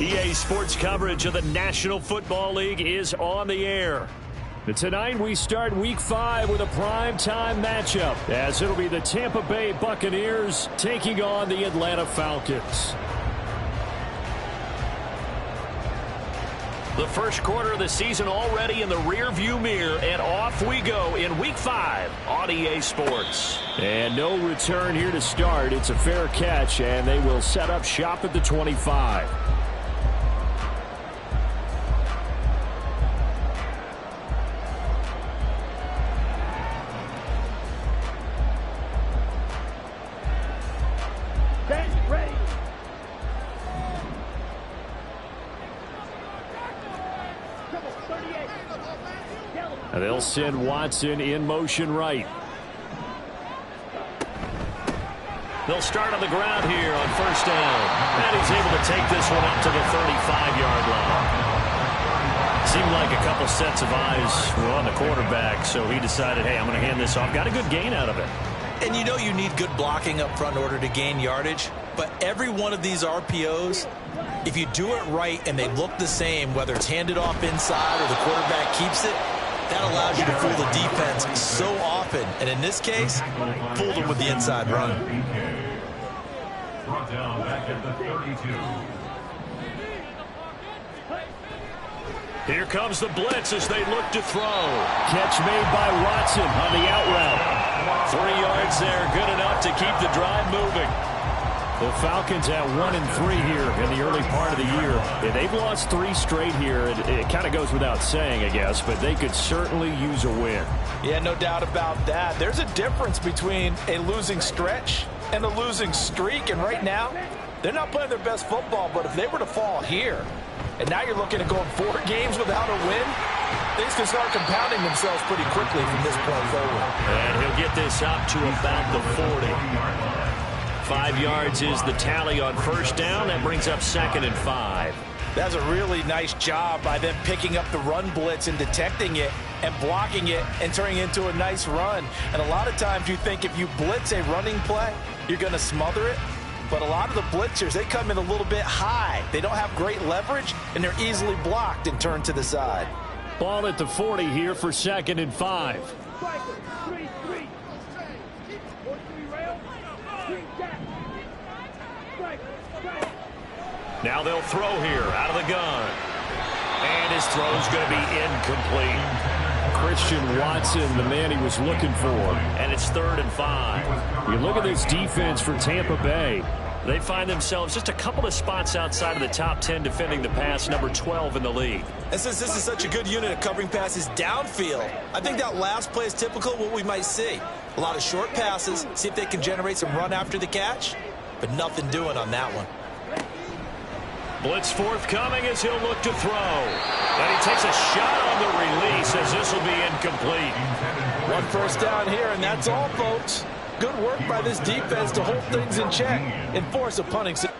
EA Sports coverage of the National Football League is on the air. And tonight we start Week 5 with a primetime matchup, as it'll be the Tampa Bay Buccaneers taking on the Atlanta Falcons. The first quarter of the season already in the rearview mirror, and off we go in Week 5 on EA Sports. And no return here to start. It's a fair catch, and they will set up shop at the 25. They'll send Watson in motion right. They'll start on the ground here on first down. And he's able to take this one up to the 35-yard line. Seemed like a couple sets of eyes were on the quarterback, so he decided, hey, I'm going to hand this off. Got a good gain out of it. And you know you need good blocking up front in order to gain yardage. But every one of these RPOs, if you do it right and they look the same, whether it's handed off inside or the quarterback keeps it, that allows you to fool the defense so often. And in this case, fooled them with the inside run. Brought down back at the 32. Here comes the blitz as they look to throw. Catch made by Watson on the out route. 3 yards there, good enough to keep the drive moving. The Falcons at 1-3 here in the early part of the year. And they've lost 3 straight here. It kind of goes without saying, I guess, but they could certainly use a win. Yeah, no doubt about that. There's a difference between a losing stretch and a losing streak. And right now, they're not playing their best football. But if they were to fall here, and now you're looking at going 4 games without a win, things can start compounding themselves pretty quickly from this point forward. And he'll get this up to about the 40. 5 yards is the tally on first down. That brings up 2nd and 5. That's a really nice job by them picking up the run blitz and detecting it and blocking it and turning it into a nice run. And a lot of times you think if you blitz a running play, you're going to smother it. But a lot of the blitzers, they come in a little bit high. They don't have great leverage, and they're easily blocked and turned to the side. Ball at the 40 here for 2nd and 5. Now they'll throw here out of the gun. And his throw's going to be incomplete. Christian Watson, the man he was looking for. And it's 3rd and 5. You look at this defense for Tampa Bay. They find themselves just a couple of spots outside of the top 10 defending the pass, number 12 in the league. And since this is such a good unit of covering passes downfield, I think that last play is typical of what we might see. A lot of short passes, see if they can generate some run after the catch, but nothing doing on that one. Blitz forthcoming as he'll look to throw. And he takes a shot on the release as this will be incomplete. 1 first down here, and that's all, folks. Good work by this defense to hold things in check and force a punting situation.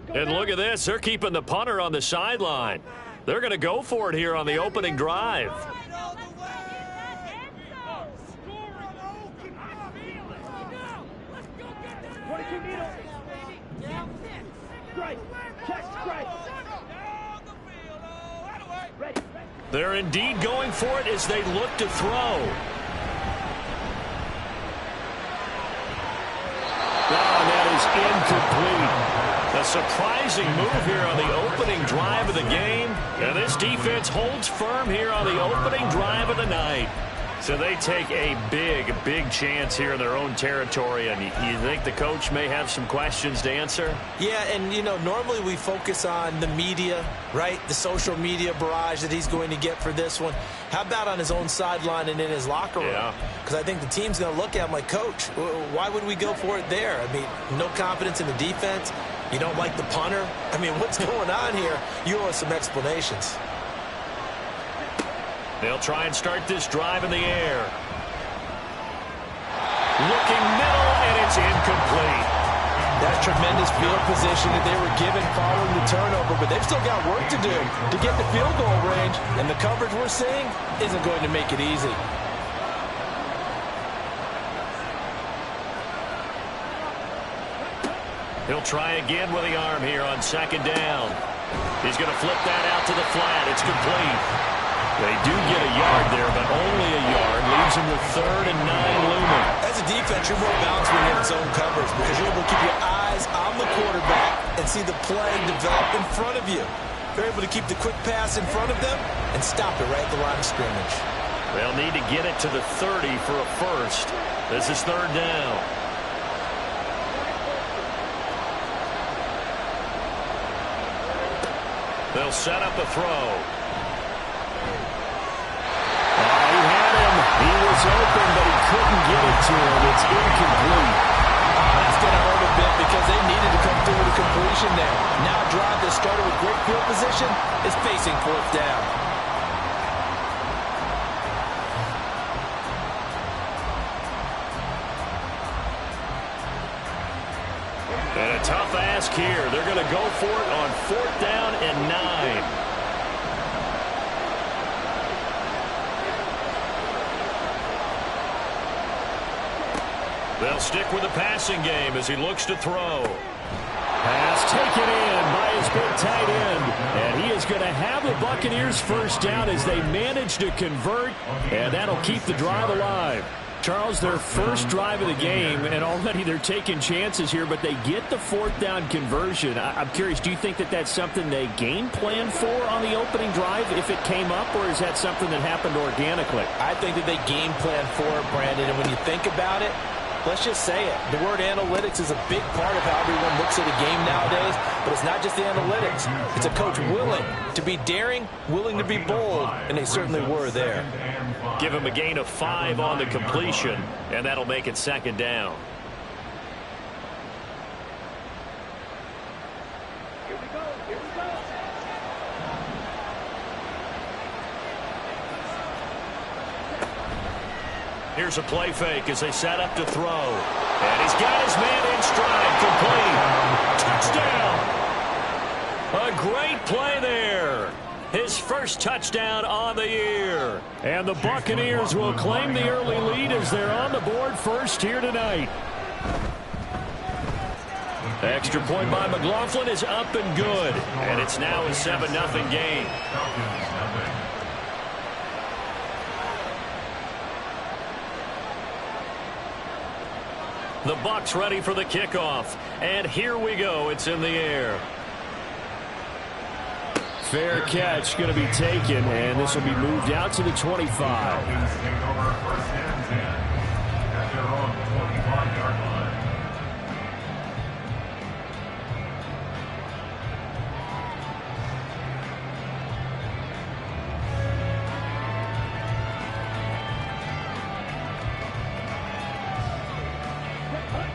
And look at this. They're keeping the punter on the sideline. They're going to go for it here on the opening drive. They're indeed going for it as they look to throw. And that is incomplete. A surprising move here on the opening drive of the game. And this defense holds firm here on the opening drive of the night. So they take a big, big chance here in their own territory. And you think the coach may have some questions to answer? Yeah, and, you know, normally we focus on the media, right? The social media barrage that he's going to get for this one. How about on his own sideline and in his locker room? Yeah. Because I think the team's going to look at him like, Coach, why would we go for it there? I mean, no confidence in the defense. You don't like the punter? I mean, what's going on here? You owe us some explanations. They'll try and start this drive in the air. Looking middle, and it's incomplete. That's tremendous field position that they were given following the turnover, but they've still got work to do to get the field goal range, and the coverage we're seeing isn't going to make it easy. He'll try again with the arm here on second down. He's going to flip that out to the flat. It's complete. They do get a yard there, but only a yard. Leaves him with 3rd and 9 looming. As a defense, you're more balanced when you're in zone coverage because you're able to keep your eyes on the quarterback and see the play develop in front of you. You're able to keep the quick pass in front of them and stop it right at the line of scrimmage. They'll need to get it to the 30 for a first. This is 3rd down. They'll set up a throw. He was open, but he couldn't get it to him. It's incomplete. That's going to hurt a bit because they needed to come through with a completion there. Now a drive that started with great field position is facing 4th down. And a tough ask here. They're going to go for it on 4th down and 9. They'll stick with the passing game as he looks to throw. Pass taken in by his big tight end. And he is going to have the Buccaneers first down as they manage to convert. And that'll keep the drive alive. Charles, their first drive of the game, and already they're taking chances here, but they get the 4th down conversion. I'm curious, do you think that that's something they game plan for on the opening drive if it came up, or is that something that happened organically? I think that they game plan for it, Brandon, and when you think about it, let's just say it. The word analytics is a big part of how everyone looks at a game nowadays, but it's not just the analytics. It's a coach willing to be daring, willing to be bold, and they certainly were there. Give him a gain of 5 on the completion, and that'll make it 2nd down. Here's a play fake as they set up to throw. And he's got his man in stride, complete. Touchdown. A great play there. His first touchdown on the year. And the Buccaneers will claim the early lead as they're on the board first here tonight. The extra point by McLaughlin is up and good. And it's now a 7-0 game. The Bucs ready for the kickoff. And here we go. It's in the air. Fair catch going to be taken, and this will be moved out to the 25.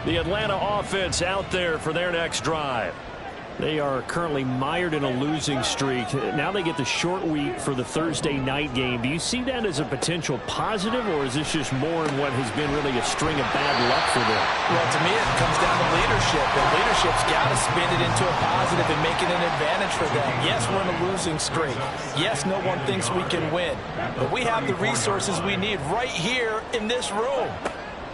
The Atlanta offense out there for their next drive. They are currently mired in a losing streak. Now they get the short week for the Thursday night game. Do you see that as a potential positive, or is this just more in what has been really a string of bad luck for them? Well, to me, it comes down to leadership, and leadership's got to spin it into a positive and make it an advantage for them. Yes, we're in a losing streak. Yes, no one thinks we can win, but we have the resources we need right here in this room.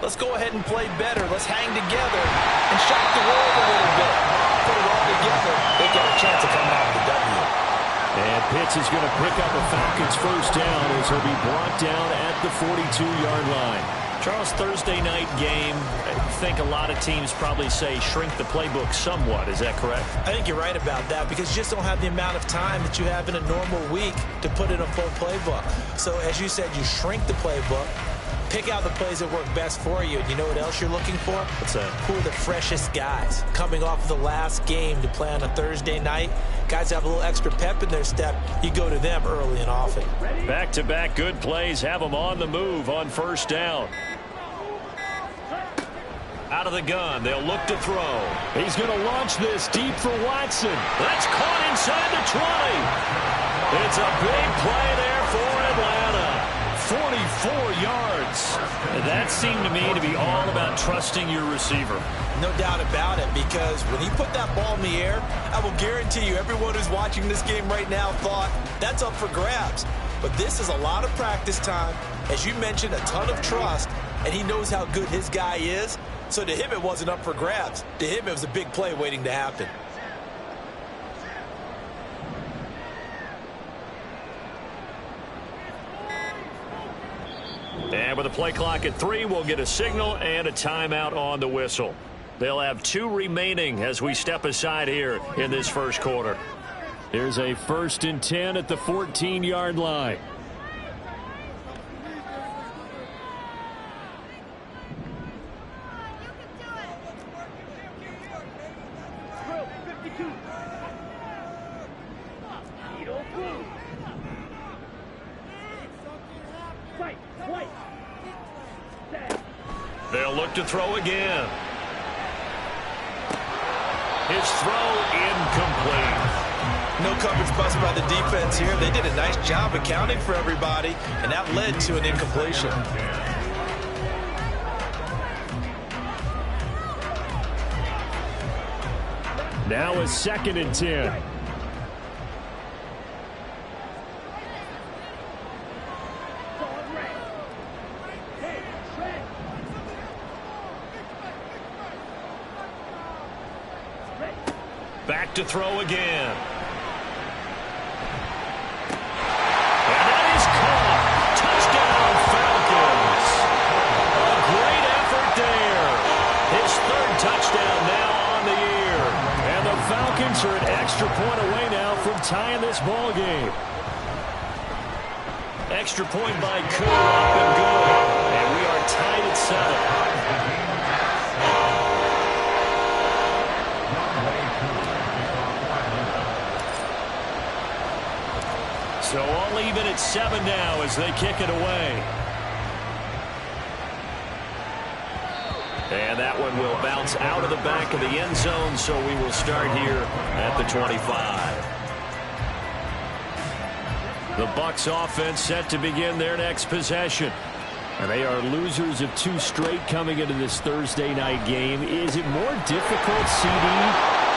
Let's go ahead and play better. Let's hang together and shock the world a little bit. Put it all together. They got a chance of coming out with the W. And Pitts is going to pick up a Falcons first down as he'll be brought down at the 42-yard line. Charles, Thursday night game, I think a lot of teams probably say shrink the playbook somewhat. Is that correct? I think you're right about that because you just don't have the amount of time that you have in a normal week to put in a full playbook. So as you said, you shrink the playbook. Pick out the plays that work best for you. And you know what else you're looking for? What's that? Who are the freshest guys coming off of the last game to play on a Thursday night? Guys have a little extra pep in their step. You go to them early and often. Back-to-back good plays have them on the move on first down. Out of the gun, they'll look to throw. He's going to launch this deep for Watson. That's caught inside the 20. It's a big play there for Atlanta. 44 yards. That seemed to me to be all about trusting your receiver. No doubt about it, because when he put that ball in the air, I will guarantee you everyone who's watching this game right now thought that's up for grabs. But this is a lot of practice time. As you mentioned, a ton of trust, and he knows how good his guy is. So to him, it wasn't up for grabs. To him, it was a big play waiting to happen. And with the play clock at 3, we'll get a signal and a timeout on the whistle. They'll have 2 remaining as we step aside here in this first quarter. Here's a 1st and 10 at the 14-yard line. They'll look to throw again. His throw incomplete. No coverage busted by the defense here. They did a nice job accounting for everybody, and that led to an incompletion. Now a 2nd and 10. Back to throw again. And that is caught. Touchdown, Falcons. A great effort there. His 3rd touchdown now on the year. And the Falcons are an extra point away now from tying this ball game. Extra point by Koo, up and good. And we are tied at 7. So all even at 7 now as they kick it away. And that one will bounce out of the back of the end zone, so we will start here at the 25. The Bucs offense set to begin their next possession. And they are losers of 2 straight coming into this Thursday night game. Is it more difficult, CD,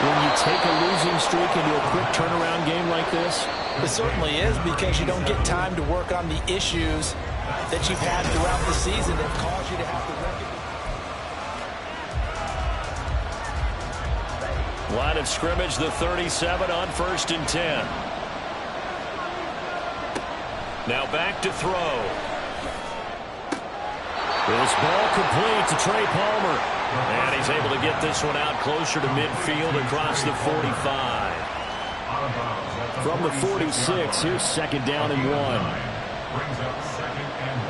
when you take a losing streak into a quick turnaround game like this? It certainly is, because you don't get time to work on the issues that you've had throughout the season that cause you to have to recognize. Line of scrimmage, the 37 on 1st and 10. Now back to throw. This ball complete to Trey Palmer. And he's able to get this one out closer to midfield across the 45. From the 46, here's 2nd down and 1. Brings up 2nd and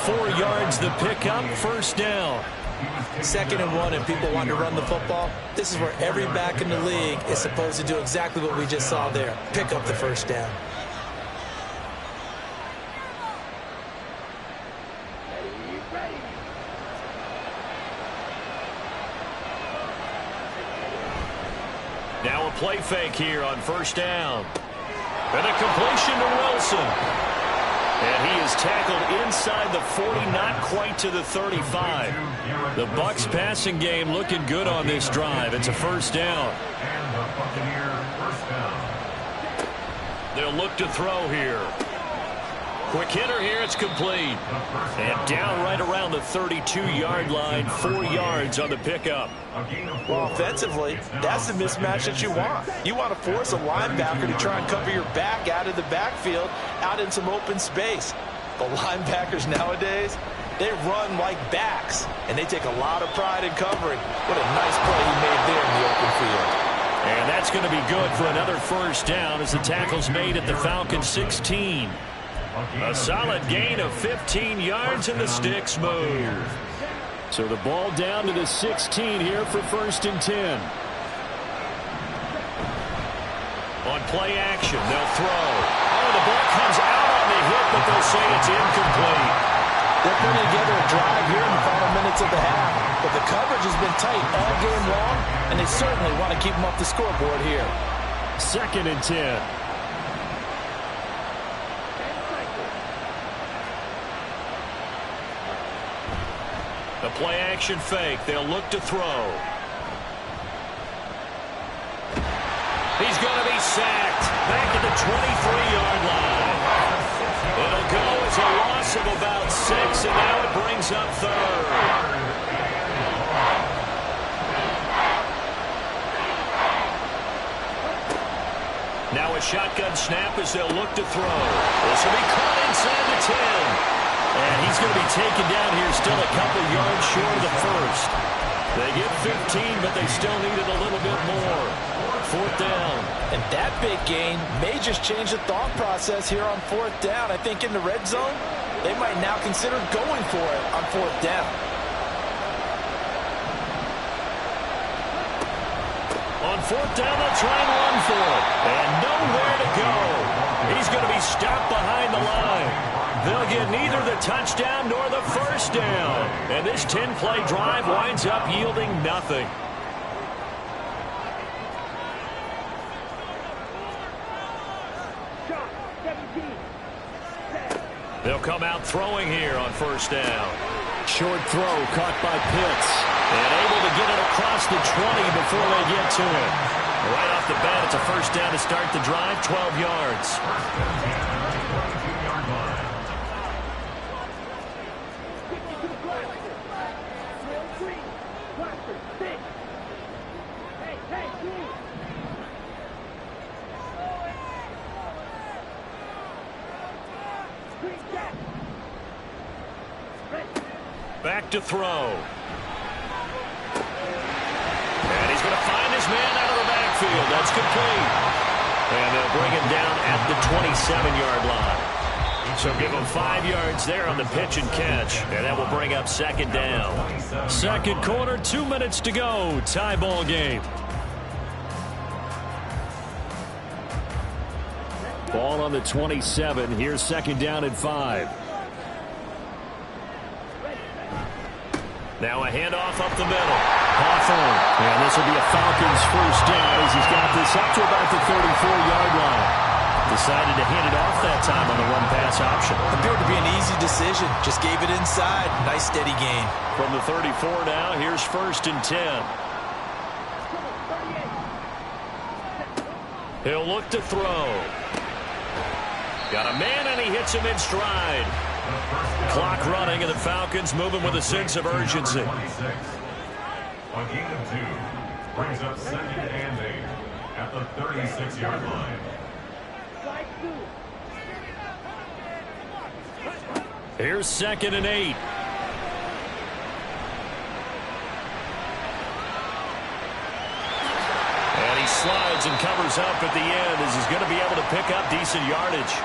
1. 4 yards the pickup, 1st down. 2nd and 1, and people want to run the football. This is where every back in the league is supposed to do exactly what we just saw there. Pick up the 1st down. Now a play fake here on first down. And a completion to Wilson. And he is tackled inside the 40, not quite to the 35. The Bucs passing game looking good on this drive. It's a first down. And the Buccaneer first down. They'll look to throw here. Quick hitter here. It's complete. And down right around the 32-yard line. 4 yards on the pickup. Well, offensively, that's the mismatch that you want. You want to force a linebacker to try and cover your back out of the backfield, out in some open space. The linebackers nowadays, they run like backs, and they take a lot of pride in covering. What a nice play he made there in the open field. And that's going to be good for another first down as the tackle's made at the Falcons 16. A solid gain of 15 yards and the sticks move. So the ball down to the 16 here for first and 10. On play action, they'll throw. Oh, the ball comes out on the hit, but they'll say it's incomplete. They're putting together a drive here in the final minutes of the half, but the coverage has been tight all game long, and they certainly want to keep them off the scoreboard here. Second and 10. The play action fake. They'll look to throw. He's going to be sacked. Back at the 23-yard line. It'll go as a loss of about 6, and now it brings up third. Now a shotgun snap as they'll look to throw. This will be caught inside the 10. And he's going to be taken down here still a couple yards short of the first. They get 15, but they still needed a little bit more. Fourth down. And that big gain may just change the thought process here on fourth down. I think in the red zone, they might now consider going for it on fourth down. On fourth down, they'll try and run for it. And nowhere to go. He's going to be stopped behind the line. They'll get neither the touchdown nor the first down. And this 10-play drive winds up yielding nothing. They'll come out throwing here on first down. Short throw caught by Pitts. And able to get it across the 20 before they get to it. Right off the bat, it's a first down to start the drive, 12 yards. Back to throw. And he's going to find his man out of the backfield. That's complete. And they'll bring him down at the 27-yard line. So give him 5 yards there on the pitch and catch. And that will bring up second down. Second quarter, 2 minutes to go. Tie ball game. Ball on the 27. Here's second down and 5. Now a handoff up the middle. Hawthorne. And this will be a Falcons first down as he's got this up to about the 34-yard line. Decided to hand it off that time on the run-pass option. Appeared to be an easy decision. Just gave it inside. Nice steady gain. From the 34 now, here's first and 10. He'll look to throw. Got a man, and he hits him in stride. Clock running, and the Falcons moving with a sense of urgency. A gain of 2 brings up second and 8 at the 36-yard line. Here's second and 8. And he slides and covers up at the end as he's going to be able to pick up decent yardage.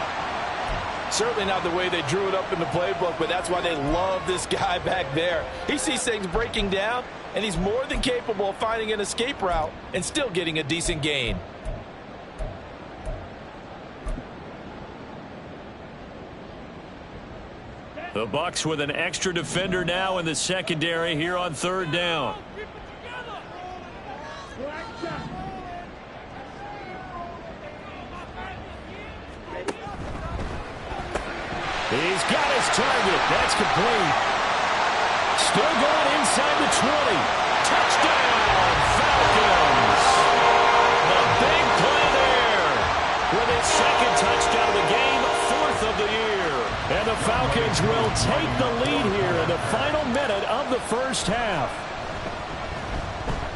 Certainly not the way they drew it up in the playbook, but that's why they love this guy back there. He sees things breaking down, and he's more than capable of finding an escape route and still getting a decent gain. The Bucs with an extra defender now in the secondary here on third down. He's got his target. That's complete. Still going inside the 20. Touchdown, Falcons. The big play there with his second touchdown of the game, fourth of the year. And the Falcons will take the lead here in the final minute of the first half.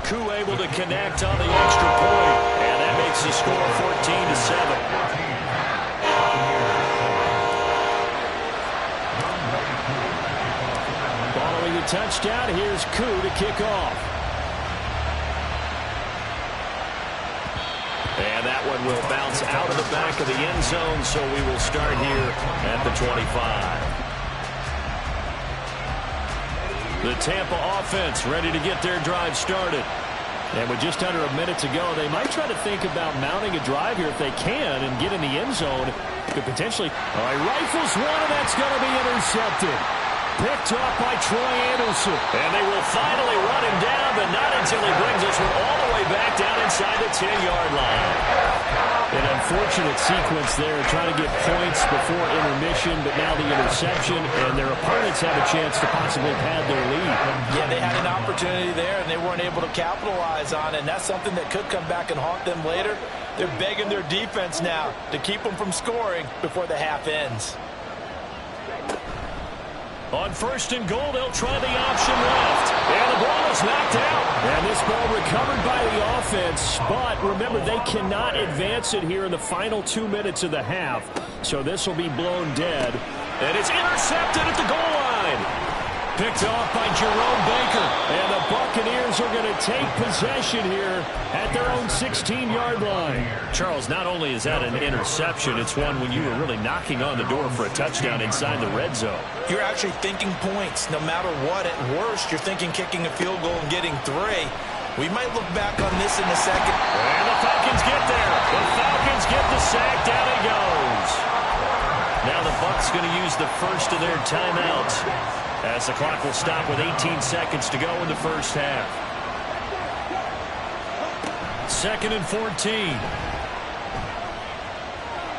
Koo able to connect on the extra point, and that makes the score 14-7. Following the touchdown, here's Koo to kick off. And that one will bounce out of the back of the end zone, so we will start here at the 25. The Tampa offense ready to get their drive started. And with just under a minute to go, they might try to think about mounting a drive here if they can and get in the end zone. Could potentially... All right, rifles one, and that's going to be intercepted. Picked up by Troy Anderson. And they will finally run him down, but not until he brings this one all the way back down inside the 10-yard line. An unfortunate sequence there, trying to get points before intermission, but now the interception, and their opponents have a chance to possibly pad their lead. Yeah, they had an opportunity there, and they weren't able to capitalize on it, and that's something that could come back and haunt them later. They're begging their defense now to keep them from scoring before the half ends. On first and goal, they'll try the option left. And the ball is knocked out. And this ball recovered by the offense. But remember, they cannot advance it here in the final 2 minutes of the half. So this will be blown dead. And it's intercepted at the goal line. Picked off by Jerome Baker. And the Buccaneers are going to take possession here at their own 16-yard line. Charles, not only is that an interception, it's one when you were really knocking on the door for a touchdown inside the red zone. You're actually thinking points. No matter what, at worst, you're thinking kicking a field goal and getting 3. We might look back on this in a second. And the Falcons get there. The Falcons get the sack. Down he goes. Now the Bucs going to use the first of their timeouts, as the clock will stop with 18 seconds to go in the first half. 2nd and 14.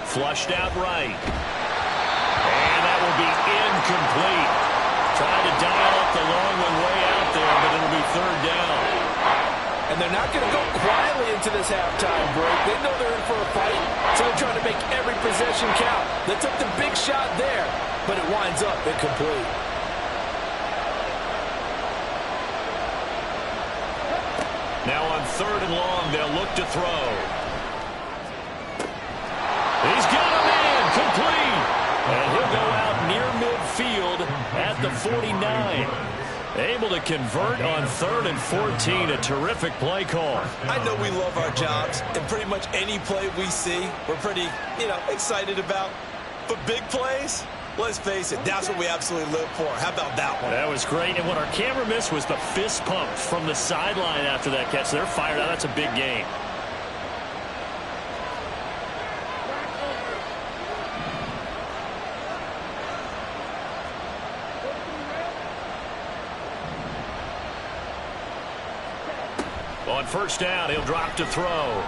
Flushed out right. And that will be incomplete. Trying to dial up the long one way out there, but it'll be 3rd down. And they're not going to go quietly into this halftime break. They know they're in for a fight, so they're trying to make every possession count. They took the big shot there, but it winds up incomplete. Now on 3rd and long, they'll look to throw. He's got him in, complete. And he'll go out near midfield at the 49. Able to convert on 3rd and 14. A terrific play call. I know we love our jobs, and pretty much any play we see, we're pretty, excited about. But big plays, let's face it, that's what we absolutely live for. How about that one? That was great. And what our camera missed was the fist pump from the sideline after that catch. They're fired out. That's a big game. On first down, he'll drop to throw.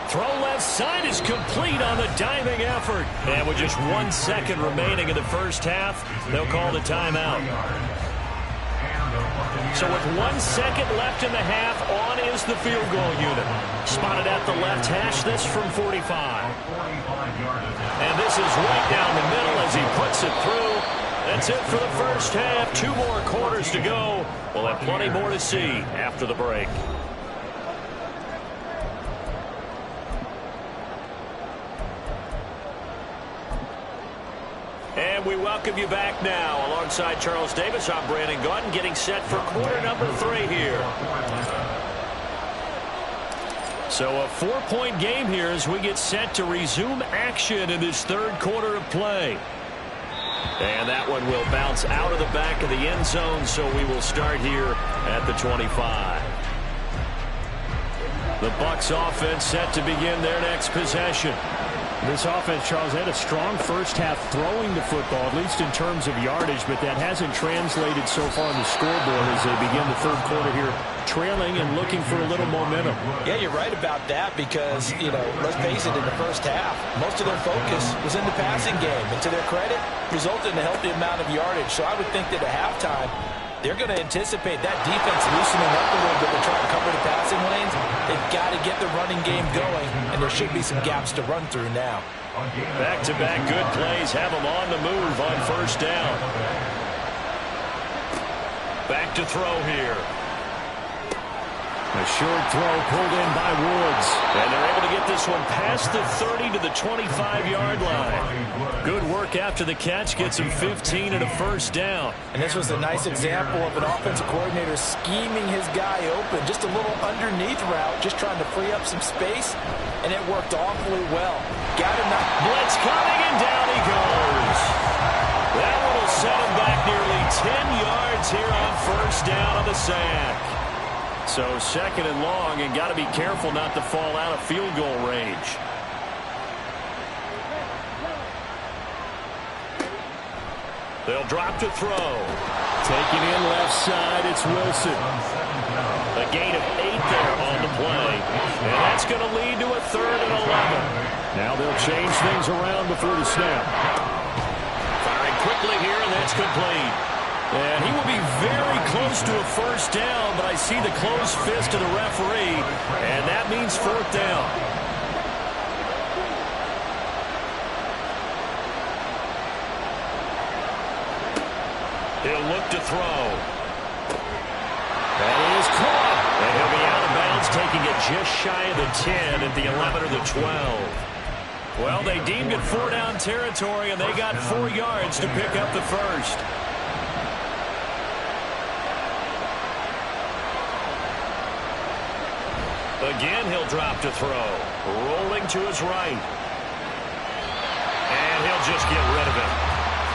Throw left side is complete on the diving effort. And with just 1 second remaining in the first half, they'll call the timeout. So with 1 second left in the half, on is the field goal unit. Spotted at the left hash, this from 45. And this is right down the middle as he puts it through. That's it for the first half. 2 more quarters to go. We'll have plenty more to see after the break. And we welcome you back now. Alongside Charles Davis, I'm Brandon Gaudin, getting set for quarter number 3 here. So a 4-point game here as we get set to resume action in this 3rd quarter of play. And that one will bounce out of the back of the end zone, so we will start here at the 25. The Bucs offense set to begin their next possession. This offense, Charles, had a strong first half throwing the football, at least in terms of yardage, but that hasn't translated so far on the scoreboard as they begin the third quarter here, trailing and looking for a little momentum. Yeah, you're right about that because, let's face it, in the first half, most of their focus was in the passing game. And to their credit, resulted in a healthy amount of yardage. So I would think that at halftime, they're going to anticipate that defense loosening up a little bit to try to cover the passing lanes. They've got to get the running game going, and there should be some gaps to run through now. Back-to-back good plays have them on the move on first down. Back to throw here. A short throw pulled in by Woods. And they're able to get this one past the 30 to the 25-yard line. Good work after the catch. Gets him 15 and a first down. And this was a nice example of an offensive coordinator scheming his guy open. Just a little underneath route, just trying to free up some space. And it worked awfully well. Got enough. Blitz coming, and down he goes. That one will set him back nearly 10 yards here on first down on the sack. So second and long, and got to be careful not to fall out of field goal range. They'll drop to throw. Taking in left side, it's Wilson. A gain of 8 there on the play. And that's going to lead to a 3rd and 11. Now they'll change things around before the snap. Firing quickly here, and that's complete. And he will be very close to a first down, but I see the closed fist of the referee, and that means 4th down. He'll look to throw. That is caught. And he'll be out of bounds, taking it just shy of the 10 at the 11 or the 12. Well, they deemed it 4-down territory, and they got 4 yards to pick up the first. Again, he'll drop to throw. Rolling to his right. And he'll just get rid of it.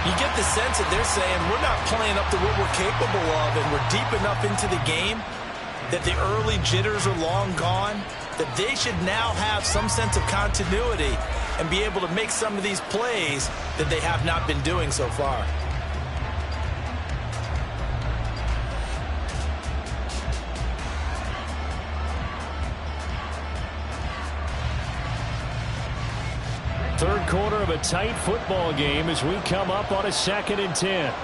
You get the sense that they're saying we're not playing up to what we're capable of, and we're deep enough into the game that the early jitters are long gone, that they should now have some sense of continuity and be able to make some of these plays that they have not been doing so far. Third quarter of a tight football game as we come up on a 2nd and 10.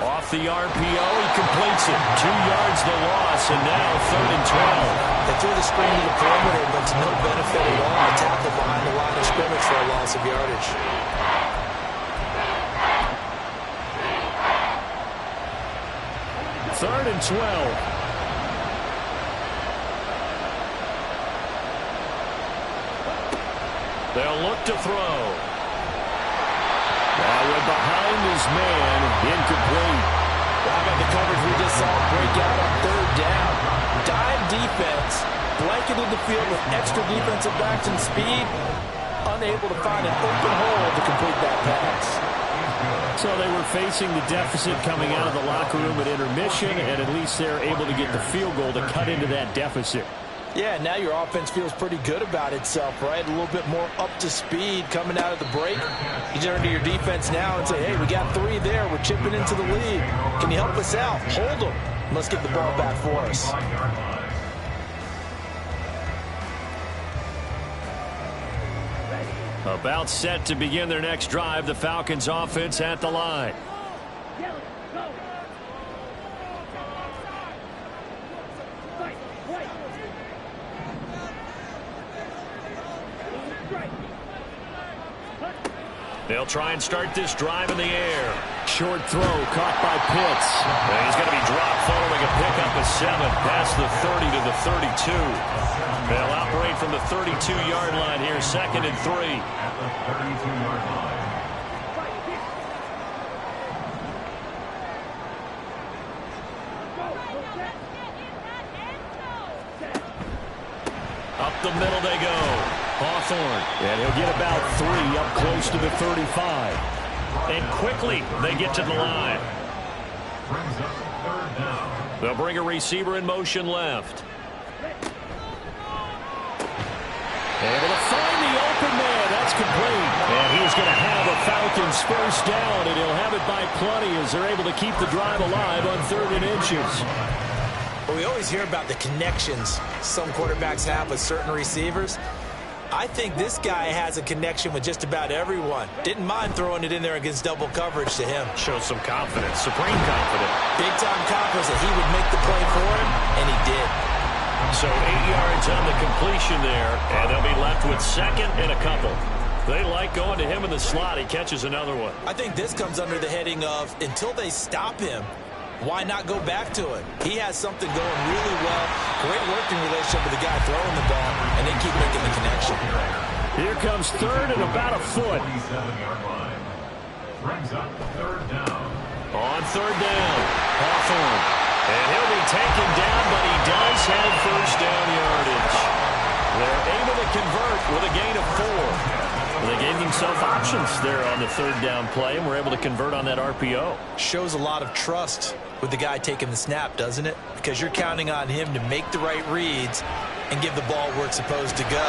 Off the RPO, he completes it. 2 yards the loss, and now 3rd and 12. They threw the screen to the perimeter, but to no benefit at all. A tackle behind the line of scrimmage for a loss of yardage. 3rd and 12. They'll look to throw. Now we're behind his man, incomplete. How about the coverage we just saw break out on 3rd down? Dime defense, blanketed the field with extra defensive backs and speed, unable to find an open hole to complete that pass. So they were facing the deficit coming out of the locker room at intermission, and at least they're able to get the field goal to cut into that deficit. Yeah, now your offense feels pretty good about itself, right? A little bit more up to speed coming out of the break. You turn to your defense now and say, hey, we got 3 there. We're chipping into the lead. Can you help us out? Hold them. Let's get the ball back for us. About set to begin their next drive. The Falcons offense at the line. They'll try and start this drive in the air. Short throw caught by Pitts. And he's going to be dropped following a pickup of 7 past the 30 to the 32. They'll operate from the 32-yard line here, 2nd and 3. At the 32-yard line. Up the middle they go. Hawthorne. And he'll get about 3 up close to the 35. And quickly they get to the line. Brings up 3rd down. They'll bring a receiver in motion left. Able to find the open man. That's complete. And he's going to have a Falcons first down, and he'll have it by plenty as they're able to keep the drive alive on 3rd and inches. Well, we always hear about the connections some quarterbacks have with certain receivers. I think this guy has a connection with just about everyone. Didn't mind throwing it in there against double coverage to him. Shows some confidence, supreme confidence. Big-time confidence that he would make the play for him, and he did. So 8 yards on the completion there, and they'll be left with 2nd and a couple. They like going to him in the slot. He catches another one. I think this comes under the heading of, until they stop him, why not go back to it? He has something going really well. Great working relationship with the guy throwing the ball, and they keep making the connection. Here comes 3rd and about a foot. 47-yard line. Brings up 3rd down. On 3rd down, Hawthorne. And he'll be taken down, but he does have first down yardage. They're able to convert with a gain of 4. They gave themselves options there on the 3rd down play, and were able to convert on that RPO. Shows a lot of trust with the guy taking the snap, doesn't it? Because you're counting on him to make the right reads and give the ball where it's supposed to go.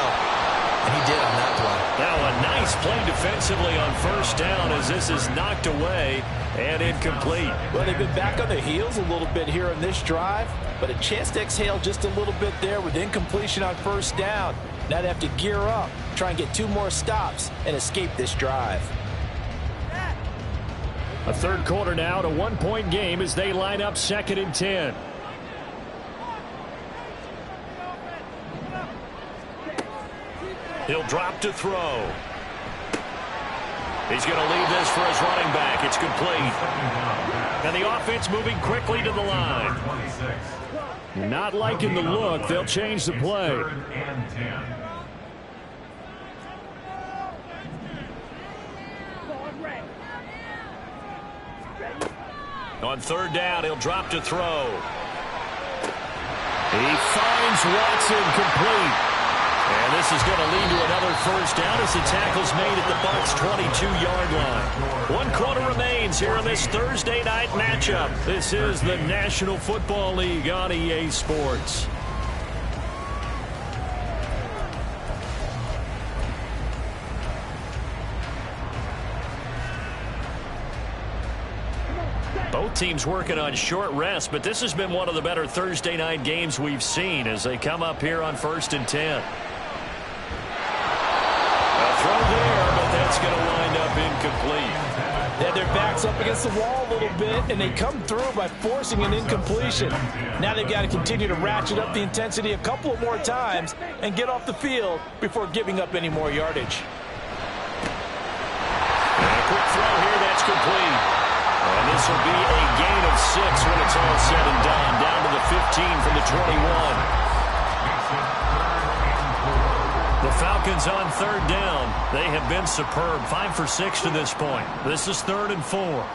And he did on that play. Now a nice play defensively on first down as this is knocked away and incomplete. Well, they've been back on their heels a little bit here on this drive, but a chance to exhale just a little bit there with incompletion on first down. Now they have to gear up, try and get 2 more stops, and escape this drive. A 3rd quarter now, to 1-point game as they line up 2nd and 10. He'll drop to throw. He's going to leave this for his running back. It's complete. And the offense moving quickly to the line. Not liking the look. They'll change the play. 3rd and 10. On 3rd down, he'll drop to throw. He finds Watson complete. And this is going to lead to another first down as the tackle's made at the Bucs' 22-yard line. 1 quarter remains here in this Thursday night matchup. This is the National Football League on EA Sports. Both teams working on short rest, but this has been one of the better Thursday night games we've seen as they come up here on 1st and 10. A throw there, but that's going to wind up incomplete. They had their backs up against the wall a little bit, and they come through by forcing an incompletion. Now they've got to continue to ratchet up the intensity a couple of more times and get off the field before giving up any more yardage. And a quick throw here, that's complete. And this will be a gain of 6 when it's all said and done. Down to the 15 from the 21. The Falcons on 3rd down. They have been superb. 5 for 6 to this point. This is 3rd and 4.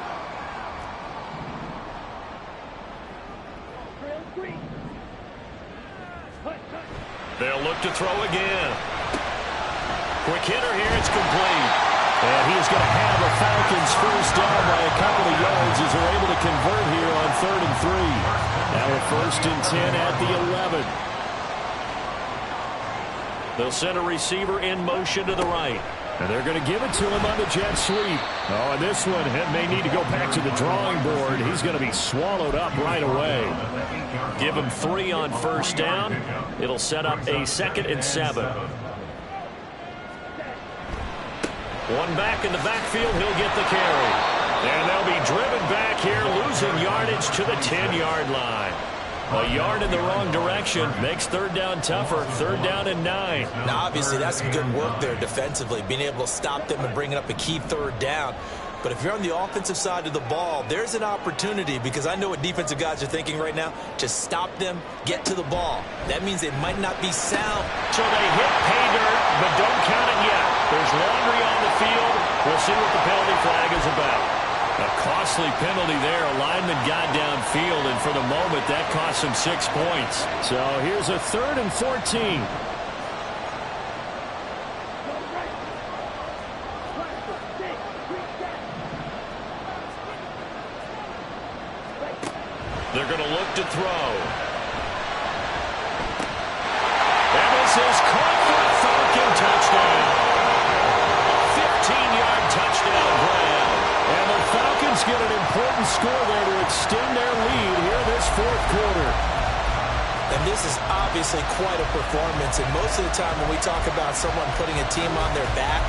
They'll look to throw again. Quick hitter here. It's complete. And he's going to have a Falcons first down by a couple of yards as they're able to convert here on 3rd and 3. Now a 1st and 10 at the 11. They'll send a receiver in motion to the right. And they're going to give it to him on the jet sweep. Oh, and this one may need to go back to the drawing board. He's going to be swallowed up right away. Give him 3 on first down. It'll set up a 2nd and 7. One back in the backfield, he'll get the carry. And they'll be driven back here, losing yardage to the 10-yard line. A yard in the wrong direction makes 3rd down tougher. 3rd down and 9. Now, obviously, that's some good work there defensively, being able to stop them and bringing up a key 3rd down. But if you're on the offensive side of the ball, there's an opportunity, because I know what defensive guys are thinking right now. Just stop them, get to the ball. That means they might not be sound. So they hit pay dirt, but don't count it yet. There's laundry on the field. We'll see what the penalty flag is about. A costly penalty there. A lineman got downfield, and for the moment, that cost him 6 points. So here's a 3rd and 14. They're going to look to throw. And this is caught for a Falcon touchdown. A 15-yard touchdown grab. And the Falcons get an important score there to extend their lead here in this fourth quarter. And this is obviously quite a performance. And most of the time when we talk about someone putting a team on their back,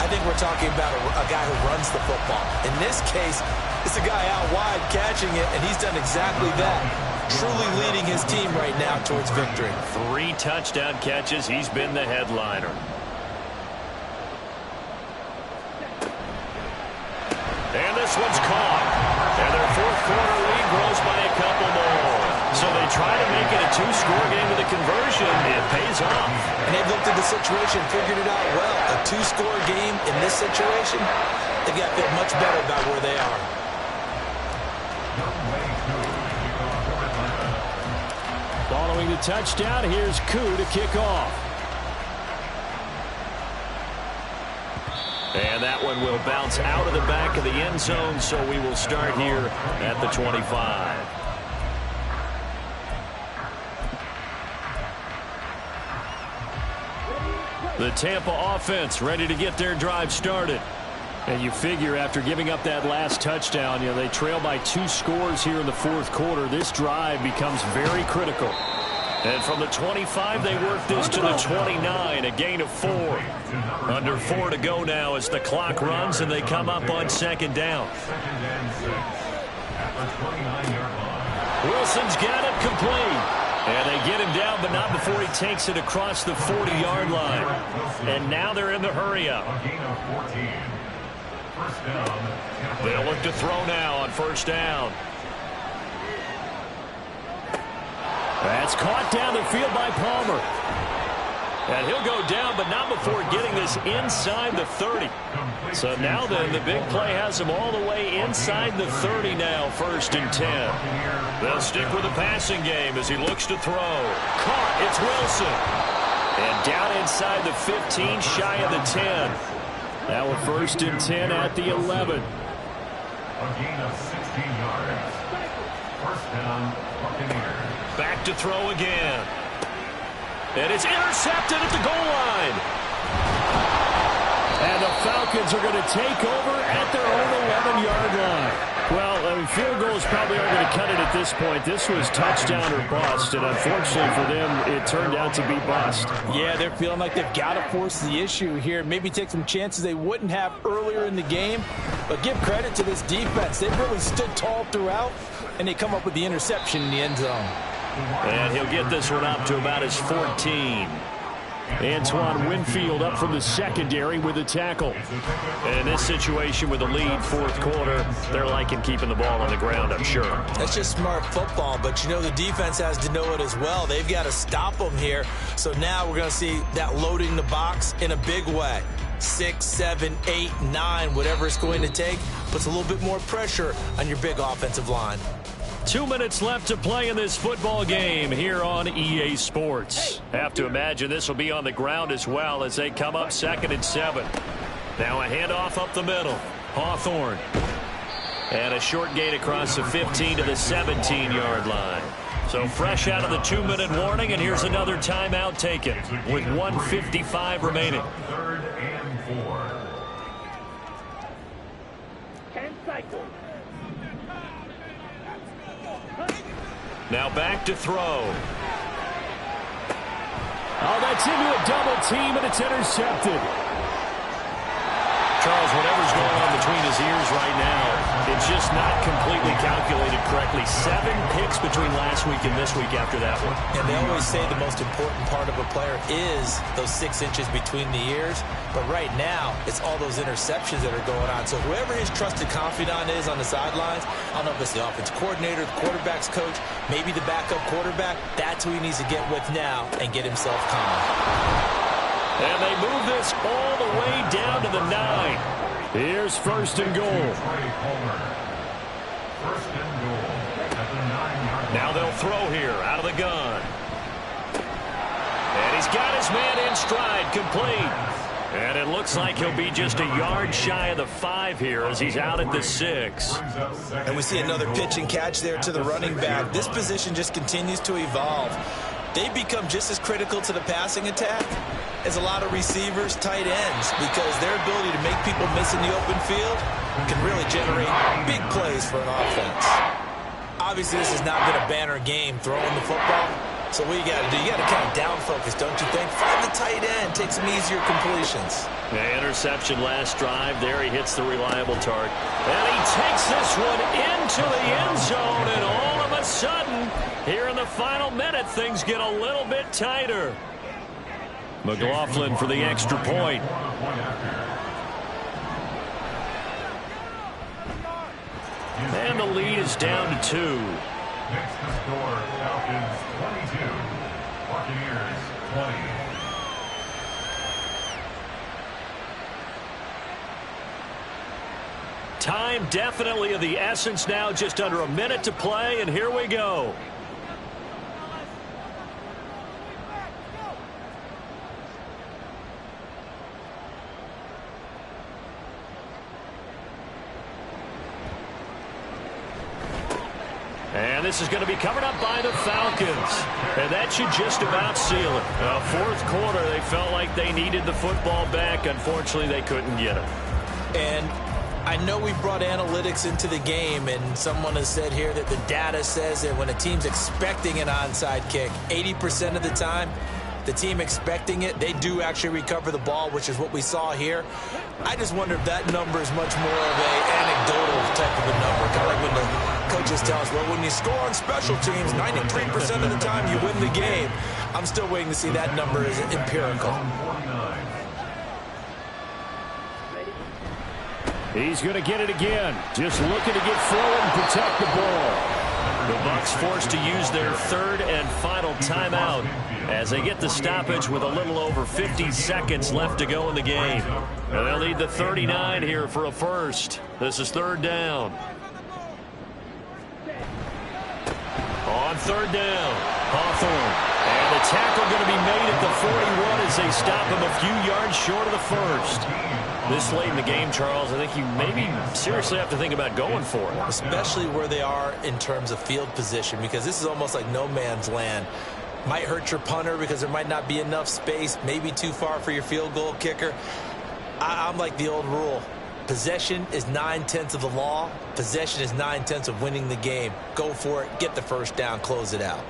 I think we're talking about a guy who runs the football. In this case, it's a guy out wide catching it, and he's done exactly that. Truly leading his team right now towards victory. 3 touchdown catches. He's been the headliner. And this one's caught. And their fourth quarter lead grows by a couple more. So they try to make it a 2-score game with a conversion. It pays off. And they've looked at the situation, figured it out well. A 2-score game in this situation, they've got to feel much better about where they are. Following the touchdown, here's Koo to kick off. And that one will bounce out of the back of the end zone, so we will start here at the 25. The Tampa offense ready to get their drive started. And you figure after giving up that last touchdown, they trail by 2 scores here in the fourth quarter. This drive becomes very critical. And from the 25, they work this to the 29, a gain of 4. Under 4 to go now as the clock runs and they come up on second down. Wilson's got it complete. And they get him down, but not before he takes it across the 40-yard line. And now they're in the hurry-up. They'll look to throw now on first down. That's caught down the field by Palmer. And he'll go down, but not before getting this inside the 30. So now then, the big play has him all the way inside the 30 now, 1st and 10. They'll stick with the passing game as he looks to throw. Caught, it's Wilson. And down inside the 15, shy of the 10. Now a 1st and 10 at the 11. A gain of 16 yards. First down, Buccaneers. Back to throw again. And it's intercepted at the goal line. And the Falcons are going to take over at their own 11-yard line. Well, field goals probably aren't going to cut it at this point. This was touchdown or bust, and unfortunately for them, it turned out to be bust. Yeah, they're feeling like they've got to force the issue here. Maybe take some chances they wouldn't have earlier in the game. But give credit to this defense. They've really stood tall throughout, and they come up with the interception in the end zone. And he'll get this one up to about his 14. Antoine Winfield up from the secondary with a tackle. And in this situation with a lead, fourth quarter, they're liking keeping the ball on the ground, I'm sure. That's just smart football, but the defense has to know it as well. They've got to stop them here. So now we're going to see that loading the box in a big way. 6, 7, 8, 9, whatever it's going to take, puts a little bit more pressure on your big offensive line. 2 minutes left to play in this football game here on EA Sports. Have to imagine this will be on the ground as well as they come up 2nd and 7. Now a handoff up the middle. Hawthorne. And a short gain across the 15 to the 17-yard line. So fresh out of the 2-minute warning, and here's another timeout taken with 1:55 remaining. 3rd and 4. Now back to throw. Oh, that's into a double team, and it's intercepted. Charles, whatever's going on between his ears right now, it's just not completely calculated correctly. 7 picks between last week and this week after that one. And they always say the most important part of a player is those 6 inches between the ears. But right now, it's all those interceptions that are going on. So whoever his trusted confidant is on the sidelines, I don't know if it's the offensive coordinator, the quarterback's coach, maybe the backup quarterback, that's who he needs to get with now and get himself calm. And they move this all the way down to the 9. Here's 1st and goal. Now they'll throw here out of the gun. And he's got his man in stride, complete. And it looks like he'll be just a yard shy of the 5 here as he's out at the 6. And we see another pitch and catch there to the running back. This position just continues to evolve. they become just as critical to the passing attack as a lot of receivers, tight ends, because their ability to make people miss in the open field can really generate big plays for an offense. Obviously, this has not been a banner game throwing the football. So what you got to do, you got to kind of down focus, don't you think? Find the tight end, take some easier completions. The interception last drive. There he hits the reliable target. And he takes this one into the end zone. And all of a sudden, here in the final minute, things get a little bit tighter. McLaughlin for the extra point. And the lead is down to 2. Next to score, Falcons 22, Buccaneers 20. Time definitely of the essence now, just under a minute to play, and here we go. And this is going to be covered up by the Falcons. And that should just about seal it. Fourth quarter, they felt like they needed the football back. Unfortunately, they couldn't get it. And I know we brought analytics into the game, and someone has said here that the data says that when a team's expecting an onside kick, 80% of the time, the team expecting it, they do actually recover the ball, which is what we saw here. I just wonder if that number is much more of an anecdotal type of a number. Kind of like when the coaches tell us, well, when you score on special teams, 93% of the time you win the game. I'm still waiting to see that number is empirical. He's going to get it again. Just looking to get forward and protect the ball. The Bucs forced to use their third and final timeout as they get the stoppage with a little over 50 seconds left to go in the game. And they'll need the 39 here for a first. This is third down. On third down, Hawthorne. And the tackle going to be made at the 41 as they stop him a few yards short of the first. This late in the game, Charles, I think you maybe seriously have to think about going for it. Especially where they are in terms of field position, because this is almost like no man's land. Might hurt your punter because there might not be enough space, maybe too far for your field goal kicker. I'm like the old rule. Possession is 9/10 of the law. Possession is 9/10 of winning the game. Go for it, get the first down, close it out.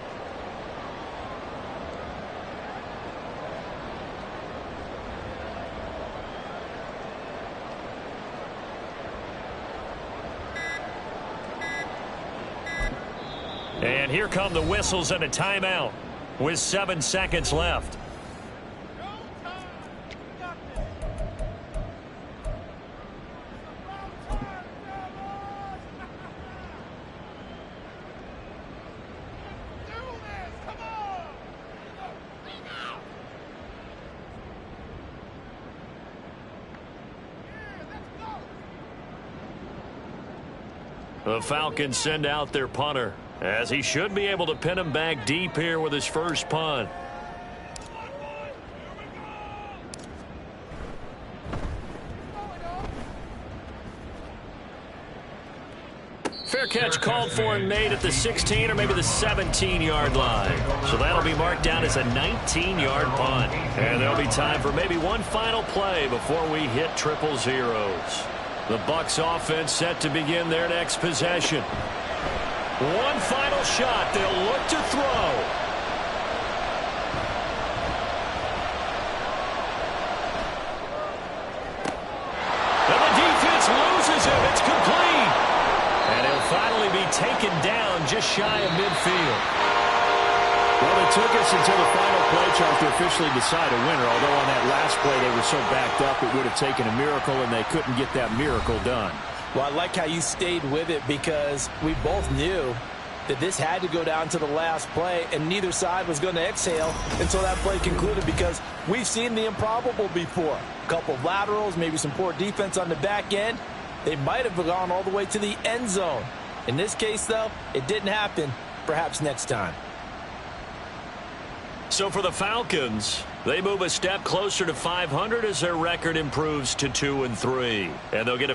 And here come the whistles and a timeout with 7 seconds left. The Falcons send out their punter, as he should be able to pin him back deep here with his first punt. Fair catch called for and made at the 16 or maybe the 17-yard line. So that'll be marked down as a 19-yard punt. And there'll be time for maybe one final play before we hit triple zeros. The Bucs offense set to begin their next possession. One final shot. They'll look to throw. And the defense loses him. It's complete. And he'll finally be taken down just shy of midfield. Well, it took us until the final play, Charles, to officially decide a winner. Although on that last play they were so backed up, it would have taken a miracle, and they couldn't get that miracle done. Well, I like how you stayed with it, because we both knew that this had to go down to the last play, and neither side was going to exhale until that play concluded, because we've seen the improbable before. A couple of laterals, maybe some poor defense on the back end. They might have gone all the way to the end zone. In this case, though, it didn't happen. Perhaps next time. So for the Falcons, they move a step closer to 500 as their record improves to 2-3. And they'll get a